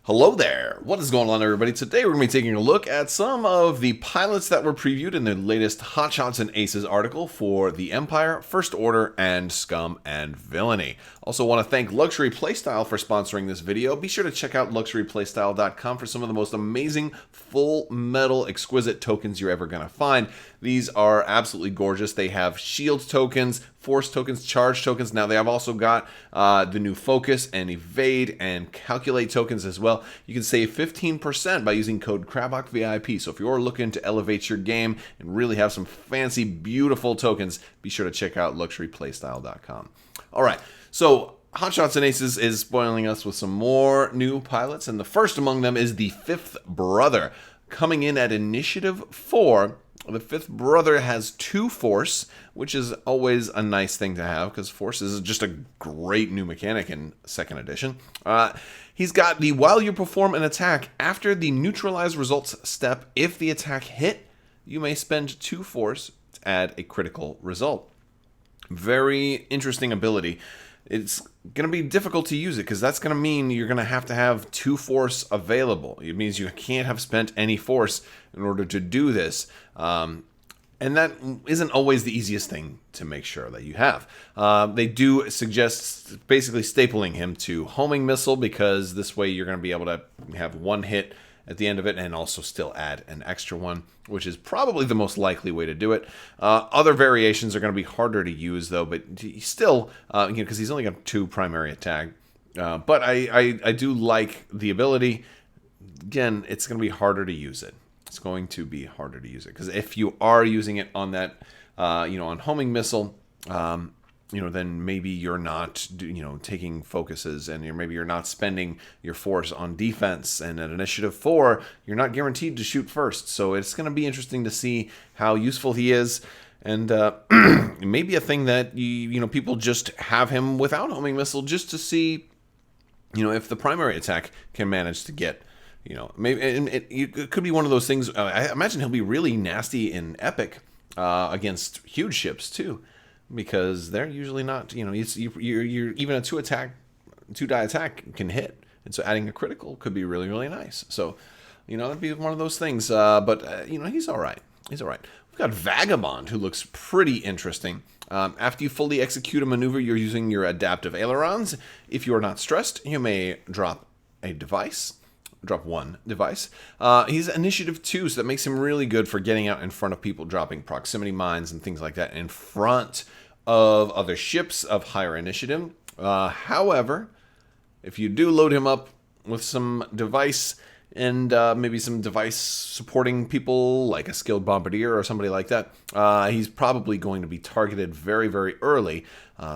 Hello there! What is going on, everybody? Today we're going to be taking a look at some of the pilots that were previewed in the latest Hotshots and Aces article for the Empire, First Order, and Scum and Villainy. Also want to thank Luxury Playstyle for sponsoring this video. Be sure to check out luxuryplaystyle.com for some of the most amazing full metal exquisite tokens you're ever going to find. These are absolutely gorgeous. They have shield tokens, force tokens, charge tokens. Now they have also got the new focus and evade and calculate tokens as well. You can save 15% by using code Crabbok VIP. So if you're looking to elevate your game and really have some fancy, beautiful tokens, be sure to check out luxuryplaystyle.com. All right, so Hotshots and Aces is spoiling us with some more new pilots, and the first among them is the Fifth Brother. Coming in at Initiative 4, the Fifth Brother has 2 Force, which is always a nice thing to have, because Force is just a great new mechanic in 2nd edition. He's got the while you perform an attack, after the neutralize results step, if the attack hit, you may spend 2 Force to add a critical result. Very interesting ability. It's going to be difficult to use it because that's going to mean you're going to have 2 Force available. It means you can't have spent any Force in order to do this. And that isn't always the easiest thing to make sure that you have. They do suggest basically stapling him to homing missile, because this way you're going to be able to have 1 hit at the end of it and also still add an extra one, which is probably the most likely way to do it. Other variations are going to be harder to use, though, but still, because he's only got 2 primary attack. But I do like the ability. Again, it's going to be harder to use it. It's going to be harder to use it, because if you are using it on that, on homing missile, then maybe you're not, taking focuses, and maybe you're not spending your force on defense. And at Initiative 4, you're not guaranteed to shoot first. So it's going to be interesting to see how useful he is. And maybe a thing that people just have him without homing missile, just to see, if the primary attack can manage to get. Maybe it could be one of those things. I imagine he'll be really nasty in Epic against huge ships too, because they're usually not. You're even a 2-die attack can hit, and so adding a critical could be really, really nice. So, it'd be one of those things. But he's all right. He's all right. We've got Vagabond, who looks pretty interesting. After you fully execute a maneuver, you're using your adaptive ailerons. If you are not stressed, you may drop a device. Drop 1 device. He's Initiative 2, so that makes him really good for getting out in front of people, dropping proximity mines and things like that in front of other ships of higher initiative. However, if you do load him up with some device and maybe some device supporting people, like a skilled bombardier or somebody like that, he's probably going to be targeted very, very early.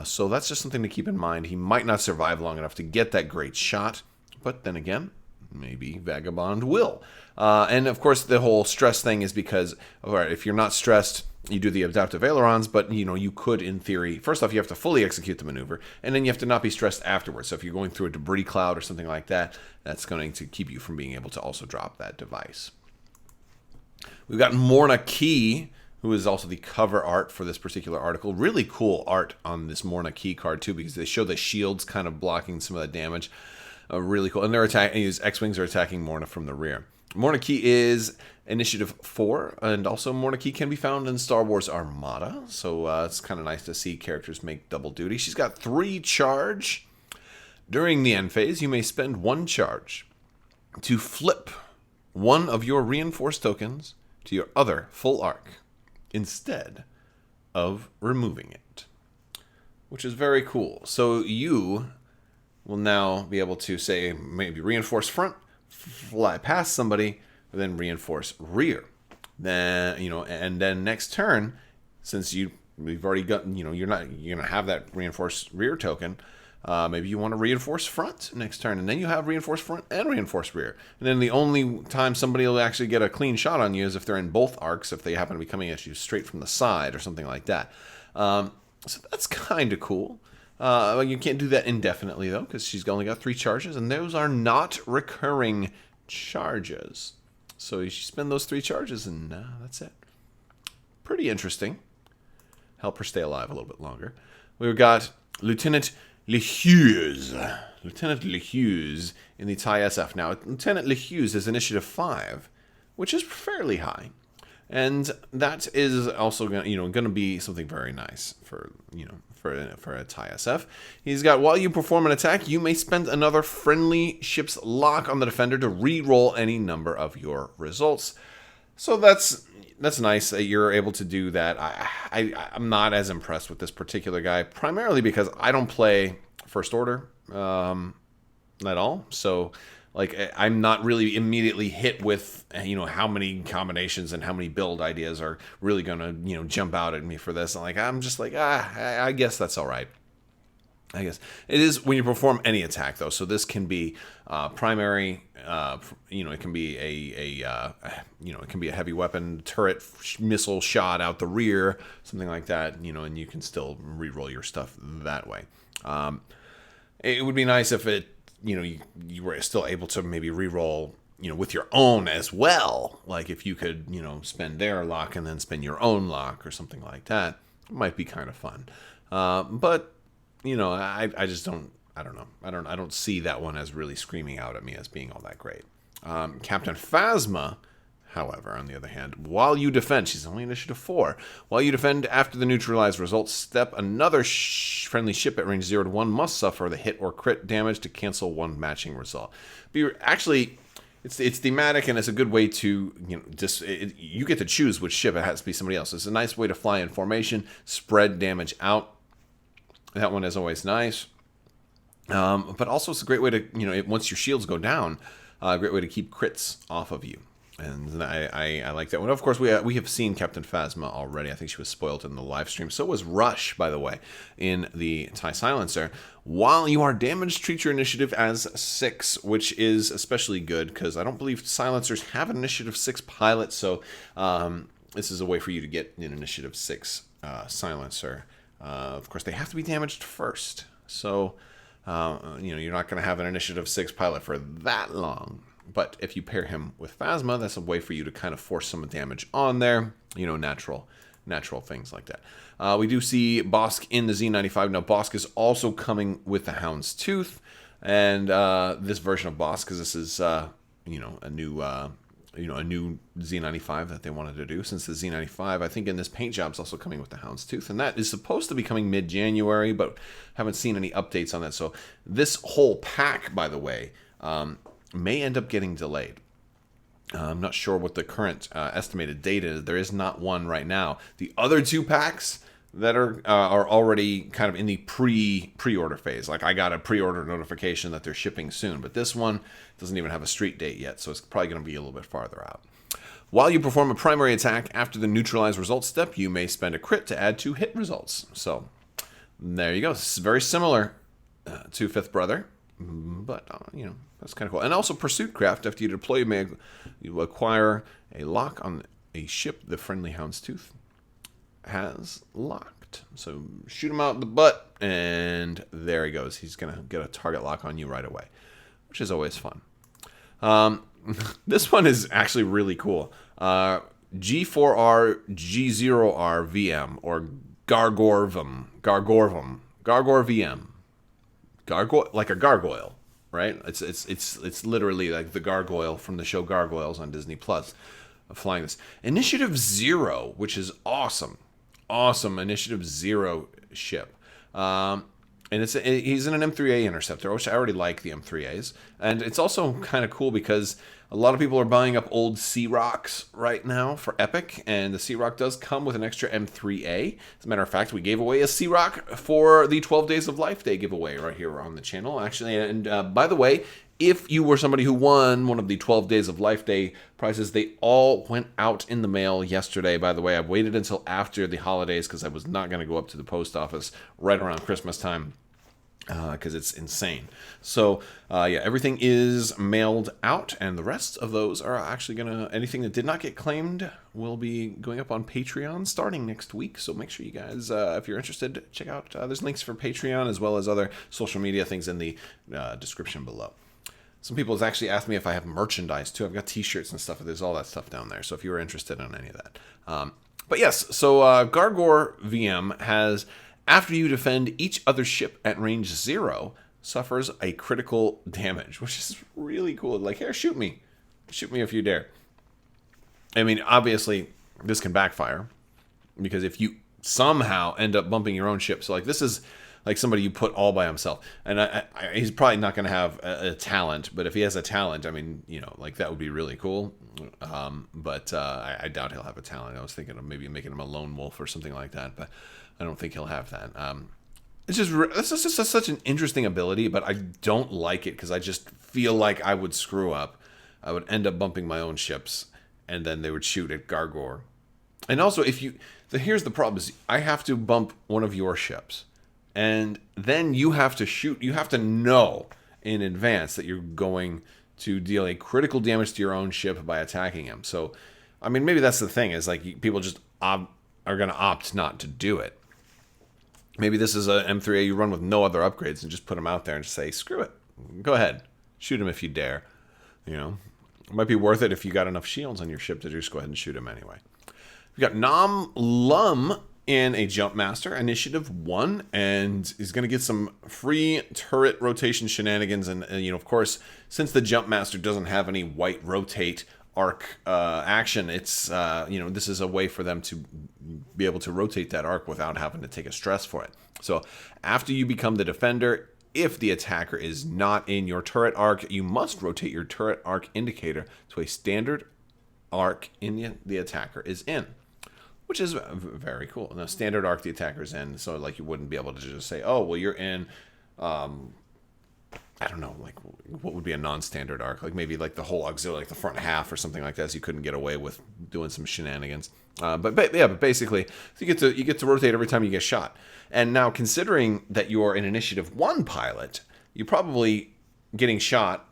So that's just something to keep in mind. He might not survive long enough to get that great shot, but then again, maybe Vagabond will. And of course, the whole stress thing is because, all right, if you're not stressed, you do the adaptive ailerons, but you could, in theory, first off, you have to fully execute the maneuver, and then you have to not be stressed afterwards. So if you're going through a debris cloud or something like that, that's going to keep you from being able to also drop that device. We've got Morna Key, who is also the cover art for this particular article. Really cool art on this Morna Key card too, because they show the shields kind of blocking some of the damage. Really cool. And they're attacking. His X-Wings are attacking Morna from the rear. Morna Key is Initiative 4, and also Morna Key can be found in Star Wars Armada. So it's kind of nice to see characters make double duty. She's got 3 charge. During the end phase, you may spend 1 charge to flip one of your reinforced tokens to your other full arc instead of removing it, which is very cool. So you will now be able to say maybe reinforce front, fly past somebody, then reinforce rear. Then and then next turn, since we've already got you're gonna have that reinforced rear token. Maybe you want to reinforce front next turn, and then you have reinforce front and reinforce rear. And then the only time somebody will actually get a clean shot on you is if they're in both arcs, if they happen to be coming at you straight from the side or something like that. So that's kind of cool. You can't do that indefinitely, though, because she's only got 3 charges, and those are not recurring charges. So you spend those 3 charges, and that's it. Pretty interesting. Help her stay alive a little bit longer. We've got Lieutenant Hughes. Lieutenant Hughes in the TIE SF. Now, Lieutenant Hughes is initiative 5, which is fairly high. And that is also going to be something very nice for a TIE SF. He's got, while you perform an attack, you may spend another friendly ship's lock on the defender to re-roll any number of your results. So that's nice that you're able to do that. I'm not as impressed with this particular guy, primarily because I don't play First Order at all. So, like, I'm not really immediately hit with, how many combinations and how many build ideas are really going to, jump out at me for this. And, I'm just like, I guess that's all right. I guess it is when you perform any attack, though. So this can be primary. It can be it can be a heavy weapon, turret, missile shot out the rear, something like that. And you can still re-roll your stuff that way. It would be nice if it, you were still able to maybe re-roll, with your own as well. Like if you could, spend their lock and then spend your own lock or something like that. It might be kind of fun. But I just don't. I don't know. I don't see that one as really screaming out at me as being all that great. Captain Phasma, however, on the other hand, while you defend, she's only initiative 4. While you defend after the neutralized results step, another friendly ship at range 0 to 1 must suffer the hit or crit damage to cancel one matching result. But actually, it's thematic and it's a good way to you get to choose which ship. It has to be somebody else. It's a nice way to fly in formation, spread damage out. That one is always nice. But also it's a great way to, once your shields go down, a great way to keep crits off of you. And I like that one. Of course, we have seen Captain Phasma already. I think she was spoiled in the live stream. So was Rush, by the way, in the TIE Silencer. While you are damaged, treat your initiative as 6, which is especially good because I don't believe Silencers have an initiative 6 pilot. So this is a way for you to get an initiative 6 Silencer. Of course, they have to be damaged first. So, you're not going to have an initiative 6 pilot for that long. But if you pair him with Phasma, that's a way for you to kind of force some damage on there. Natural things like that. We do see Bosque in the Z95. Now, Bosque is also coming with the Hound's Tooth. And this version of Bosque, because this is, a new Z95 that they wanted to do. Since the Z95, I think in this paint job is also coming with the Hound's Tooth, and that is supposed to be coming mid-January, but haven't seen any updates on that. So this whole pack, by the way, may end up getting delayed. I'm not sure what the current estimated date is. There is not one right now. The other 2 packs that are already kind of in the pre-order phase. Like I got a pre-order notification that they're shipping soon, but this one doesn't even have a street date yet, so it's probably going to be a little bit farther out. While you perform a primary attack after the neutralize results step, you may spend a crit to add 2 hit results. So there you go. It's very similar to Fifth Brother, but that's kind of cool. And also Pursuit Craft, after you deploy, you acquire a lock on a ship the friendly Hound's Tooth has locked. So shoot him out the butt, and there he goes. He's going to get a target lock on you right away, which is always fun. This one is actually really cool. G4R G0R VM, or Gargoyle VM. Gargoyle, like a gargoyle, right? It's literally like the gargoyle from the show Gargoyles on Disney Plus, flying this Initiative 0, which is awesome Initiative 0 ship. And he's in an M3A interceptor, which I already like the M3As. And it's also kind of cool because a lot of people are buying up old Sea Rocks right now for Epic, and the Sea Rock does come with an extra M3A. As a matter of fact, we gave away a Sea Rock for the 12 Days of Life Day giveaway right here on the channel, actually. And by the way, if you were somebody who won one of the 12 Days of Life Day prizes, they all went out in the mail yesterday. By the way, I waited until after the holidays because I was not going to go up to the post office right around Christmas time, because it's insane. So yeah, everything is mailed out, and the rest of those are actually anything that did not get claimed will be going up on Patreon starting next week. So make sure you guys, if you're interested, check out, there's links for Patreon as well as other social media things in the description below. Some people have actually asked me if I have merchandise too. I've got t-shirts and stuff. There's all that stuff down there. So if you were interested in any of that. But yes, so Gargoyle VM has, after you defend each other ship at range 0, suffers a critical damage, which is really cool. Like, here, shoot me. Shoot me if you dare. I mean, obviously, this can backfire, because if you somehow end up bumping your own ship, so like this is like somebody you put all by himself, and he's probably not going to have a talent, but if he has a talent, I mean, you know, like that would be really cool. But I doubt he'll have a talent. I was thinking of maybe making him a lone wolf or something like that, but I don't think he'll have that. This is just such an interesting ability, but I don't like it because I just feel like I would screw up. I would end up bumping my own ships, and then they would shoot at Gargoyle. And also, here's the problem: is I have to bump one of your ships, and then you have to shoot. You have to know in advance that you're going to deal a critical damage to your own ship by attacking him. So, I mean, maybe that's the thing: is like people just are going to opt not to do it. Maybe this is a M3A you run with no other upgrades and just put him out there and just say, screw it. Go ahead. Shoot him if you dare. You know, it might be worth it if you got enough shields on your ship to just go ahead and shoot him anyway. We got Nam Lum in a Jump Master, Initiative 1, and he's going to get some free turret rotation shenanigans. And, you know, of course, since the Jump Master doesn't have any white rotate arc action, it's, you know, this is a way for them to be able to rotate that arc without having to take a stress for it. So after you become the defender, if the attacker is not in your turret arc, you must rotate your turret arc indicator to a standard arc the attacker is in, which is very cool. Now, standard arc the attacker's in, so like you wouldn't be able to just say, oh, well, you're in, I don't know, like what would be a non-standard arc? Like maybe like the whole auxiliary, like the front half or something like that, so you couldn't get away with doing some shenanigans. But basically, so you get to rotate every time you get shot. And now, considering that you're an Initiative 1 pilot, you're probably getting shot,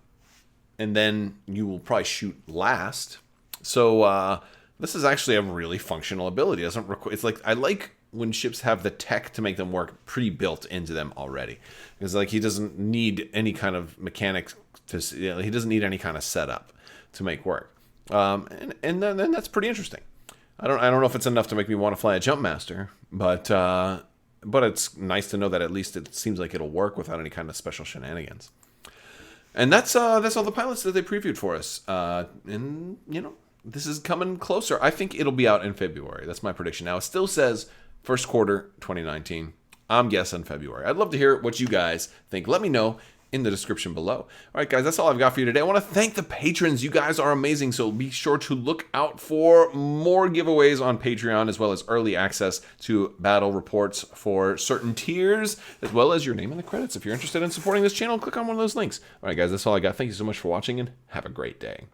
and then you will probably shoot last. So this is actually a really functional ability. It doesn't require. It's like I like when ships have the tech to make them work pre-built into them already, because like he doesn't need any kind of mechanics he doesn't need any kind of setup to make work. And then that's pretty interesting. I don't know if it's enough to make me want to fly a Jump Master, but it's nice to know that at least it seems like it'll work without any kind of special shenanigans. And that's all the pilots that they previewed for us. And you know, this is coming closer. I think it'll be out in February. That's my prediction. Now it still says first quarter 2019. I'm guessing February. I'd love to hear what you guys think. Let me know in the description below. All right, guys, that's all I've got for you today. I want to thank the patrons. You guys are amazing, so be sure to look out for more giveaways on Patreon, as well as early access to battle reports for certain tiers, as well as your name in the credits. If you're interested in supporting this channel, click on one of those links. All right, guys, that's all I got. Thank you so much for watching, and have a great day.